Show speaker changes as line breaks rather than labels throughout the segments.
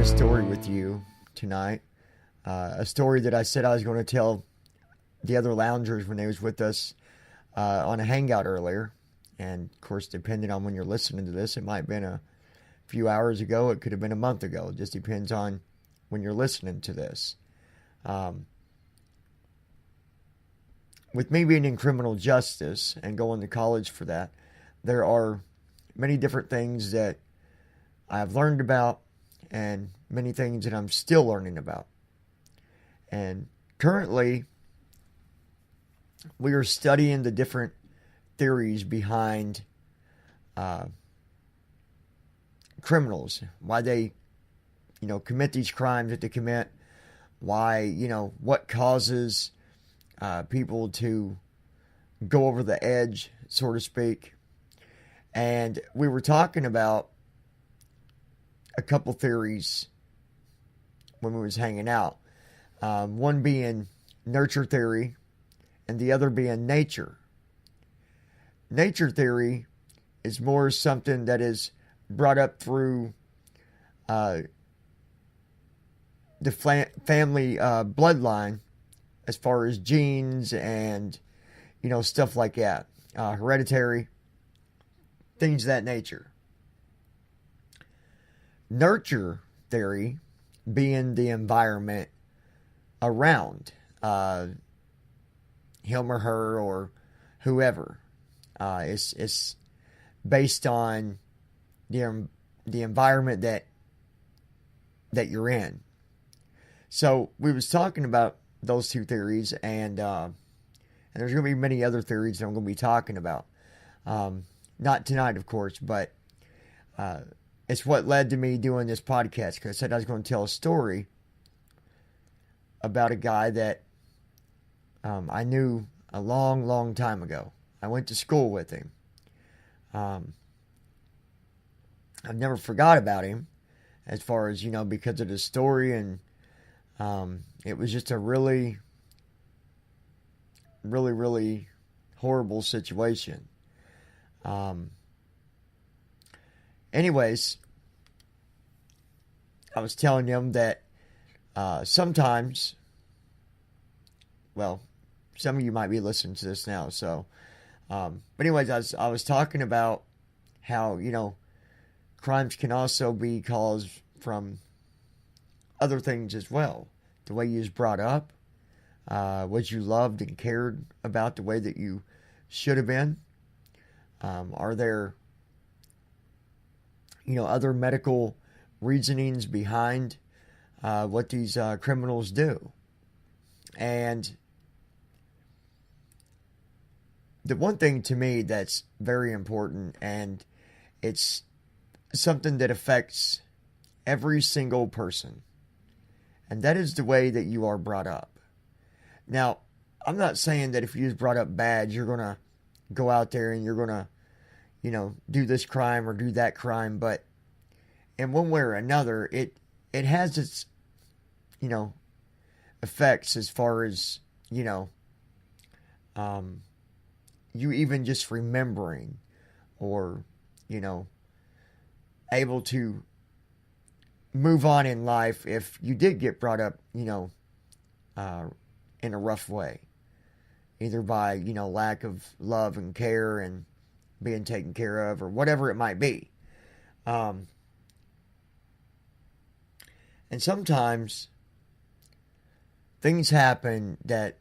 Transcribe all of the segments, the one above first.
a story with you tonight. A story that I said I was going to tell the other loungers when they was with us on a hangout earlier. And of course, depending on when you're listening to this, it might have been a few hours ago. It could have been a month ago. It just depends on when you're listening to this. With me being in criminal justice and going to college for that, there are many different things that I've learned about and many things that I'm still learning about. And currently, we are studying the different theories behind criminals, why they, commit these crimes that they commit, why, what causes people to go over the edge, so to speak. And we were talking about a couple theories when we was hanging out. One being nurture theory and the other being nature. Nature theory is more something that is brought up through the family bloodline as far as genes and, stuff like that. Hereditary, things of that nature. Nurture theory being the environment around him or her or whoever. It's based on the environment that you're in. So we was talking about those two theories, and there's going to be many other theories that I'm going to be talking about. Not tonight, of course, but it's what led to me doing this podcast, because I said I was going to tell a story about a guy that I knew a long, long time ago. I went to school with him. I've never forgot about him as far as, because of the story, and it was just a really, really, really horrible situation. Anyways, I was telling him that sometimes, well, some of you might be listening to this now, so, but anyways, I was talking about how, crimes can also be caused from other things as well. The way you was brought up, was you loved and cared about the way that you should have been? Are there, other medical reasonings behind what these criminals do? And the one thing to me that's very important, and it's something that affects every single person, and that is the way that you are brought up. Now, I'm not saying that if you was brought up bad, you're going to go out there and you're going to, do this crime or do that crime, but in one way or another, it has its, effects as far as, you even just remembering or, able to move on in life if you did get brought up, in a rough way. Either by, lack of love and care and being taken care of or whatever it might be. And sometimes things happen that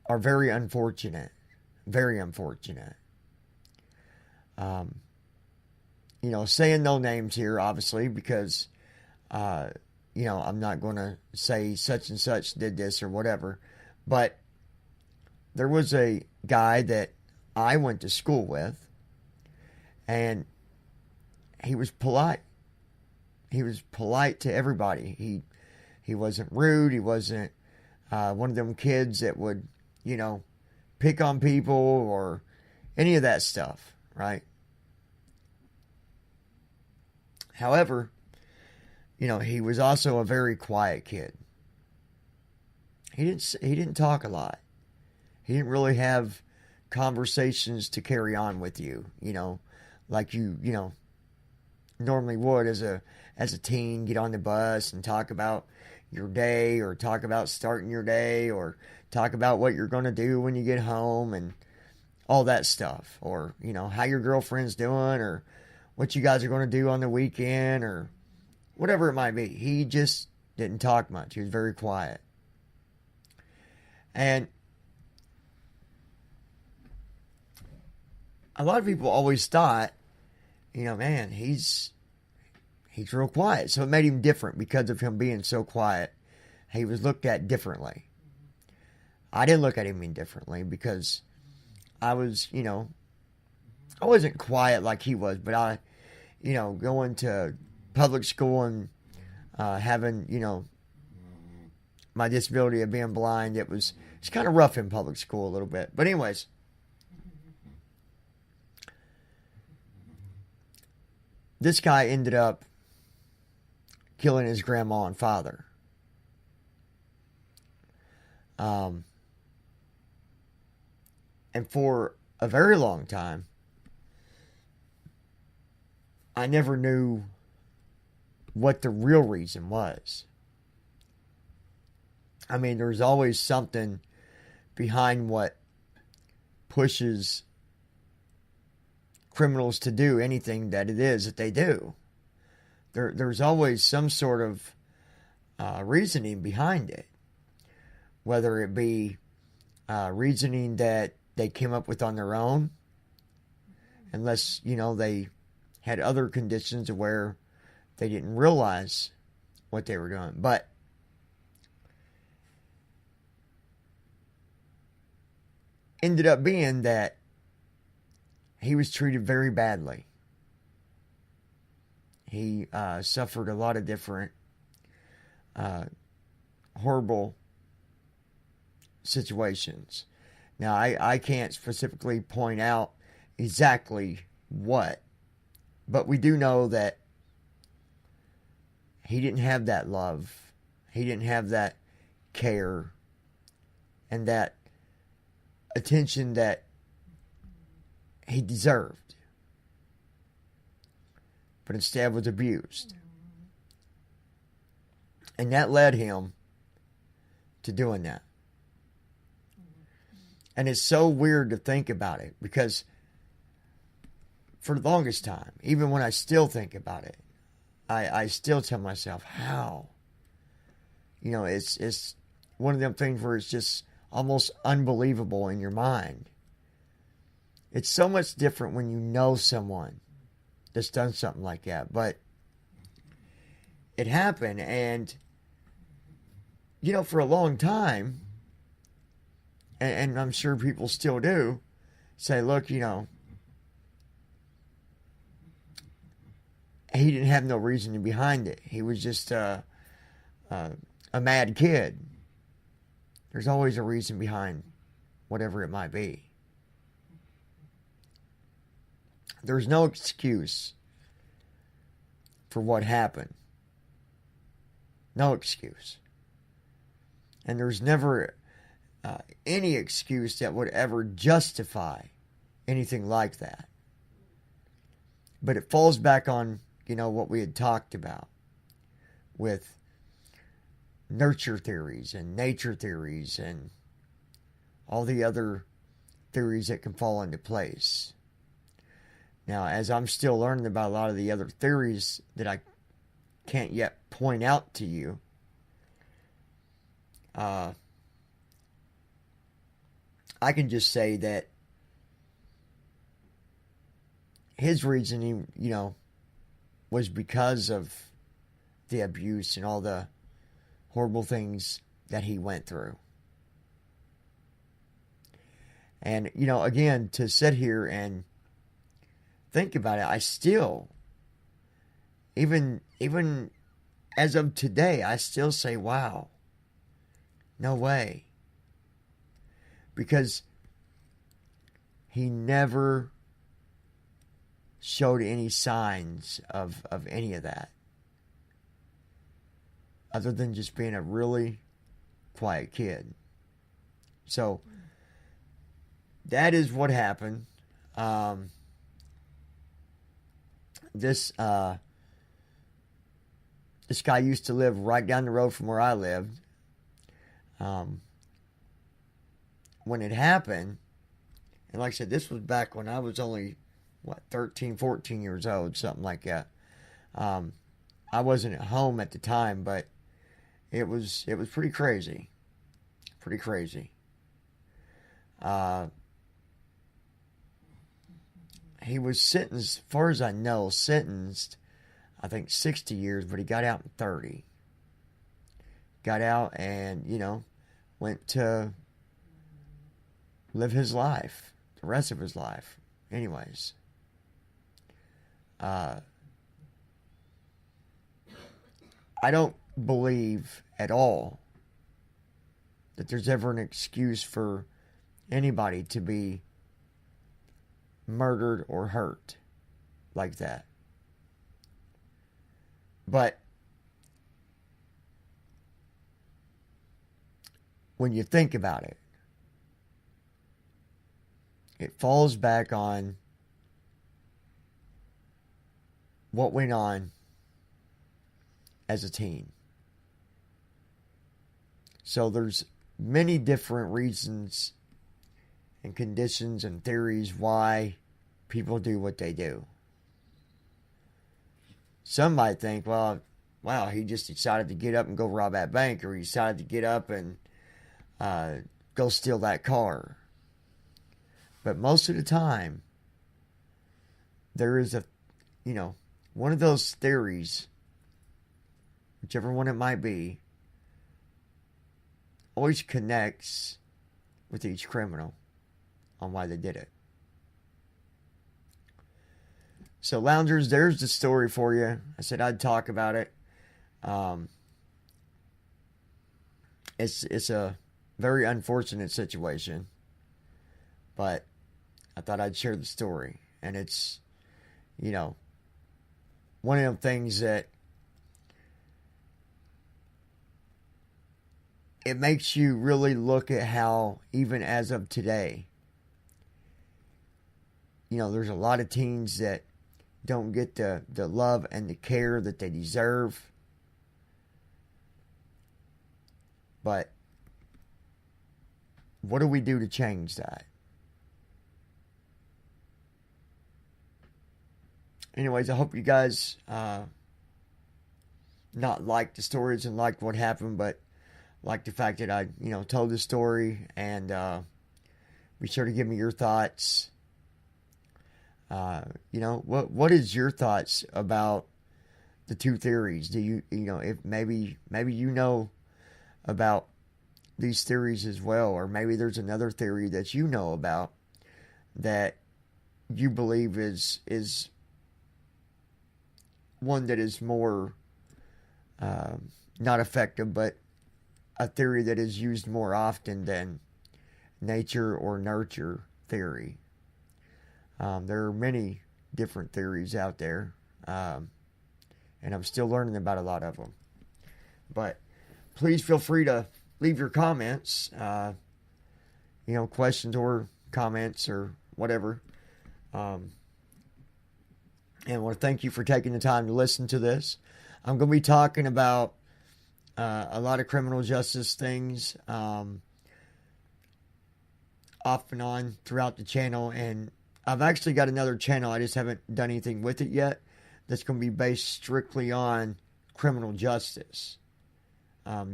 are very unfortunate. Very unfortunate. Saying no names here, obviously, because, I'm not going to say such and such did this or whatever. But there was a guy that I went to school with, and he was polite. He was polite to everybody. He wasn't rude. He wasn't one of them kids that would, pick on people or any of that stuff, right? However, he was also a very quiet kid. He didn't talk a lot. He didn't really have conversations to carry on with you, like you normally would as a teen, get on the bus and talk about your day, or talk about starting your day, or talk about what you're going to do when you get home and all that stuff, or how your girlfriend's doing, or what you guys are going to do on the weekend, or whatever it might be. He just didn't talk much. He was very quiet. And a lot of people always thought, man, he's real quiet. So it made him different because of him being so quiet. He was looked at differently. I didn't look at him differently because I was, I wasn't quiet like he was, but I, going to public school and having, my disability of being blind, it's kind of rough in public school a little bit. But anyways, this guy ended up killing his grandma and father. And for a very long time, I never knew what the real reason was. I mean, there's always something behind what pushes criminals to do anything that it is that they do. There's always some sort of reasoning behind it. Whether it be reasoning that they came up with on their own, unless, they had other conditions where they didn't realize what they were doing. But ended up being that he was treated very badly. He suffered a lot of different horrible situations. Now, I can't specifically point out exactly what, but we do know that he didn't have that love. He didn't have that care and that attention that he deserved, but instead was abused. And that led him to doing that. And it's so weird to think about it, because for the longest time, even when I still think about it, I still tell myself, how? It's one of them things where it's just almost unbelievable in your mind. It's so much different when you know someone that's done something like that. But it happened, and, for a long time, and I'm sure people still do, say, look, he didn't have no reasoning behind it. He was just a mad kid. There's always a reason behind whatever it might be. There's no excuse for what happened. No excuse. And there's never any excuse that would ever justify anything like that. But it falls back on, what we had talked about with nurture theories and nature theories and all the other theories that can fall into place. Now, as I'm still learning about a lot of the other theories that I can't yet point out to you, I can just say that his reasoning, was because of the abuse and all the horrible things that he went through. And, again, to sit here and think about it, I still, even as of today, I still say, wow, no way. Because he never showed any signs of any of that, other than just being a really quiet kid. So that is what happened. This this guy used to live right down the road from where I lived. When it happened, and like I said, this was back when I was only, 13, 14 years old, something like that. I wasn't at home at the time, but it was pretty crazy. Pretty crazy. He was sentenced, as far as I know, I think 60 years, but he got out in 30. Got out and, went to live his life, the rest of his life. Anyways. I don't believe at all that there's ever an excuse for anybody to be murdered or hurt like that. But when you think about it, it falls back on what went on as a teen. So there's many different reasons and conditions and theories why people do what they do. Some might think, well, wow, he just decided to get up and go rob that bank, or he decided to get up and go steal that car. But most of the time, there is one of those theories, whichever one it might be, always connects with each criminal on why they did it. So, loungers, there's the story for you. I said I'd talk about it. It's a very unfortunate situation, but I thought I'd share the story. And it's, one of them things that it makes you really look at how, even as of today, there's a lot of teens that don't get the love and the care that they deserve. But what do we do to change that? Anyways, I hope you guys not like the stories and like what happened, but like the fact that I, told the story. And be sure to give me your thoughts. What is your thoughts about the two theories? Do you if maybe about these theories as well, or maybe there's another theory that you know about that you believe is one that is more not effective, but a theory that is used more often than nature or nurture theory. There are many different theories out there, and I'm still learning about a lot of them. But please feel free to leave your comments, questions or comments or whatever. And I want to thank you for taking the time to listen to this. I'm going to be talking about a lot of criminal justice things off and on throughout the channel. And I've actually got another channel. I just haven't done anything with it yet. That's going to be based strictly on criminal justice.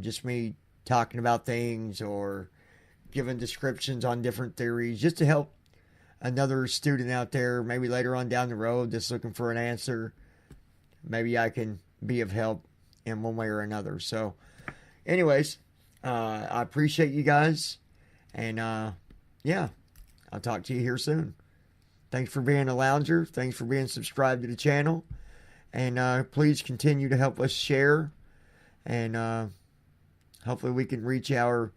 Just me talking about things or giving descriptions on different theories, just to help another student out there, maybe later on down the road, that's looking for an answer. Maybe I can be of help in one way or another. So, anyways, I appreciate you guys. And, I'll talk to you here soon. Thanks for being a lounger. Thanks for being subscribed to the channel. And please continue to help us share. And hopefully we can reach our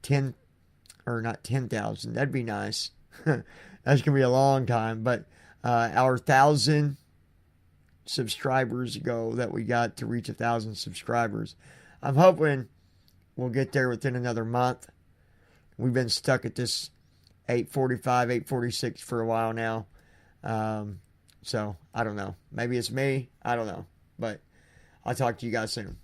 10, or not 10,000. That'd be nice. That's going to be a long time. But our 1,000 subscribers ago that we got to reach 1,000 subscribers. I'm hoping we'll get there within another month. We've been stuck at this 845, 846 for a while now. So, I don't know. Maybe it's me. I don't know. But I'll talk to you guys soon.